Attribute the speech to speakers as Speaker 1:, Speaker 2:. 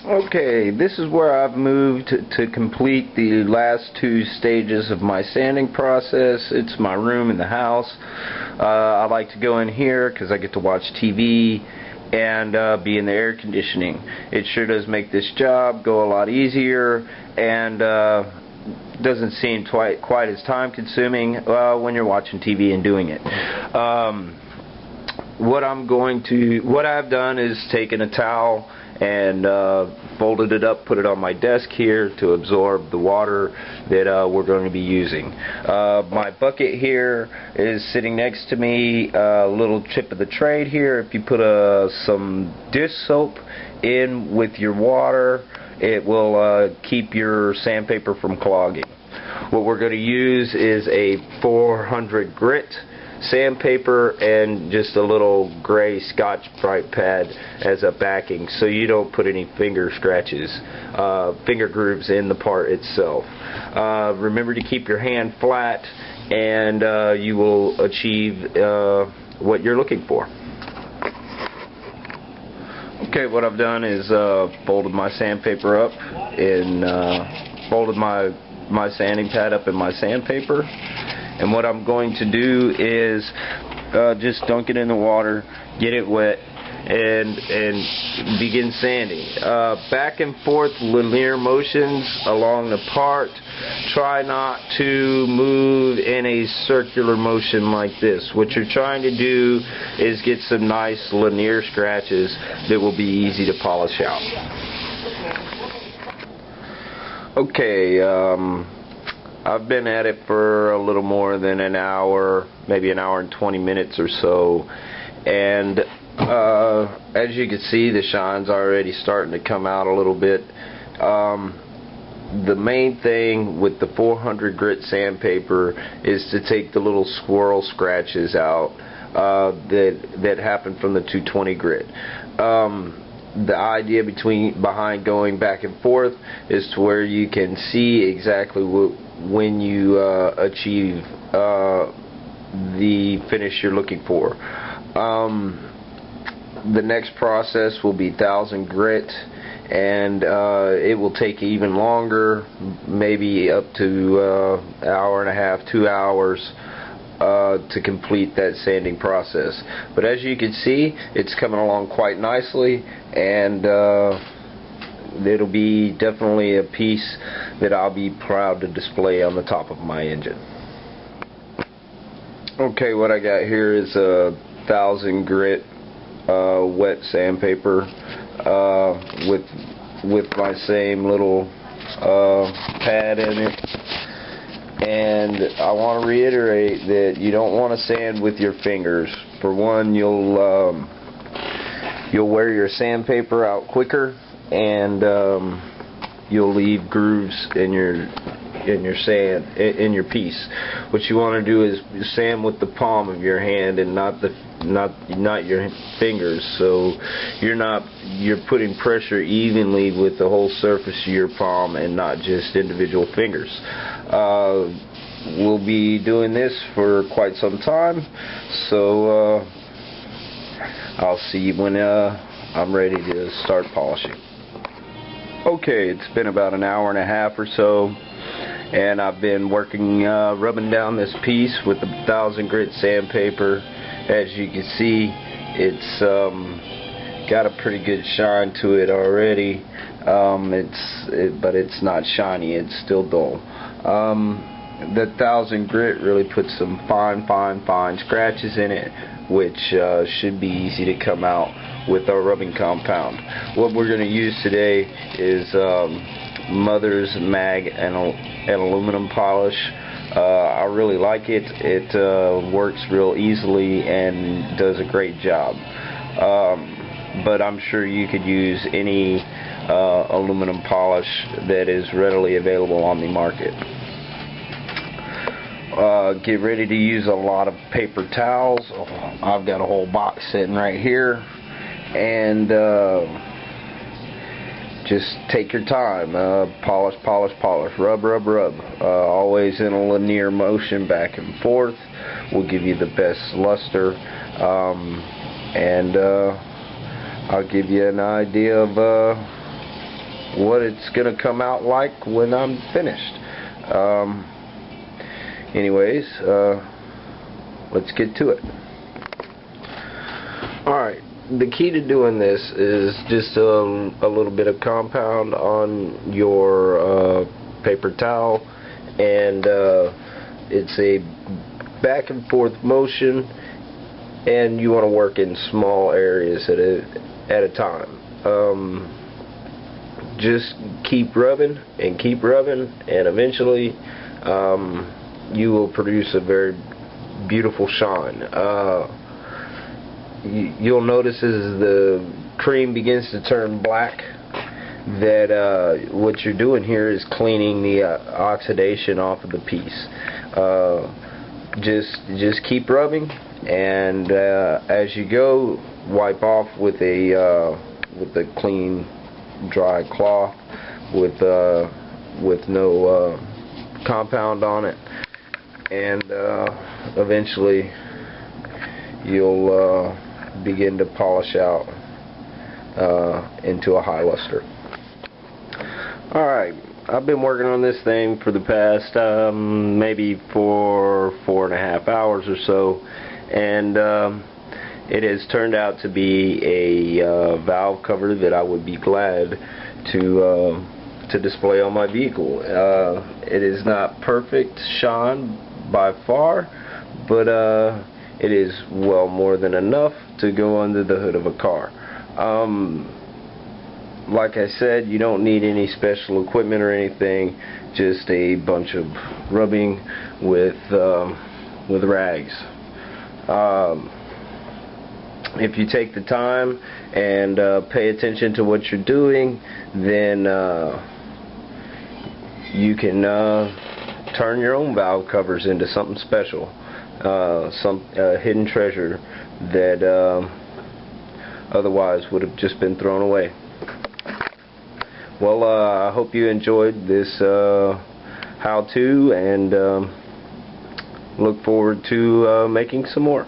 Speaker 1: Okay, this is where I've moved to complete the last two stages of my sanding process. It's my room in the house. I like to go in here because I get to watch TV and be in the air conditioning. It sure does make this job go a lot easier and doesn't seem quite as time consuming when you're watching TV and doing it. What I've done is taken a towel and folded it up, put it on my desk here to absorb the water that we're going to be using. My bucket here is sitting next to me, a little tip of the trade here. If you put some dish soap in with your water, it will keep your sandpaper from clogging. What we're going to use is a 400 grit sandpaper and just a little gray Scotch-Brite pad as a backing, so you don't put any finger scratches, finger grooves in the part itself. Remember to keep your hand flat and you will achieve what you're looking for. Okay, what I've done is folded my sandpaper up and folded my sanding pad up in my sandpaper. And what I'm going to do is just dunk it in the water, get it wet, and begin sanding. Back and forth linear motions along the part. Try not to move in a circular motion like this. What you're trying to do is get some nice linear scratches that will be easy to polish out. Okay, I've been at it for a little more than an hour, maybe an hour and 20 minutes or so, and as you can see, the shine's already starting to come out a little bit. The main thing with the 400 grit sandpaper is to take the little swirl scratches out that happen from the 220 grit. The idea behind going back and forth is to where you can see exactly when you achieve the finish you're looking for. The next process will be 1000 grit, and it will take even longer, maybe up to an hour and a half, 2 hours to complete that sanding process. But as you can see, it's coming along quite nicely, and it'll be definitely a piece that I'll be proud to display on the top of my engine. Okay, what I got here is a 1000 grit wet sandpaper with my same little pad in it. And I want to reiterate that you don't want to sand with your fingers. For one, you'll wear your sandpaper out quicker, and you'll leave grooves in your piece. What you want to do is sand with the palm of your hand and not your fingers, so you're putting pressure evenly with the whole surface of your palm and not just individual fingers. We'll be doing this for quite some time, so I'll see you when I'm ready to start polishing. Okay, it's been about an hour and a half or so, and I've been working rubbing down this piece with the 1000 grit sandpaper. As you can see, it's got a pretty good shine to it already. But it's not shiny, it's still dull. The 1000 grit really puts some fine scratches in it, which should be easy to come out with our rubbing compound. What we're going to use today is Mother's Mag and aluminum polish. I really like it. It works real easily and does a great job. But I'm sure you could use any aluminum polish that is readily available on the market. Get ready to use a lot of paper towels. I've got a whole box sitting right here, and just take your time. Polish, rub. Always in a linear motion back and forth will give you the best luster, and I'll give you an idea of what it's gonna come out like when I'm finished. Anyways, let's get to it. Alright, the key to doing this is just a little bit of compound on your paper towel, and it's a back and forth motion, and you want to work in small areas at a time. Just keep rubbing, and eventually you will produce a very beautiful shine. You'll notice as the cream begins to turn black that what you're doing here is cleaning the oxidation off of the piece. Just keep rubbing, and as you go, wipe off with a clean, dry cloth with no compound on it, and eventually you'll begin to polish out into a high luster. Alright, I've been working on this thing for the past maybe 4.5 hours or so, and it has turned out to be a valve cover that I would be glad to display on my vehicle. It is not perfect shine by far, but it is well more than enough to go under the hood of a car. Like I said, you don't need any special equipment or anything, just a bunch of rubbing with rags. If you take the time and pay attention to what you're doing, then you can turn your own valve covers into something special, some hidden treasure that otherwise would have just been thrown away. Well, I hope you enjoyed this how-to, and look forward to making some more.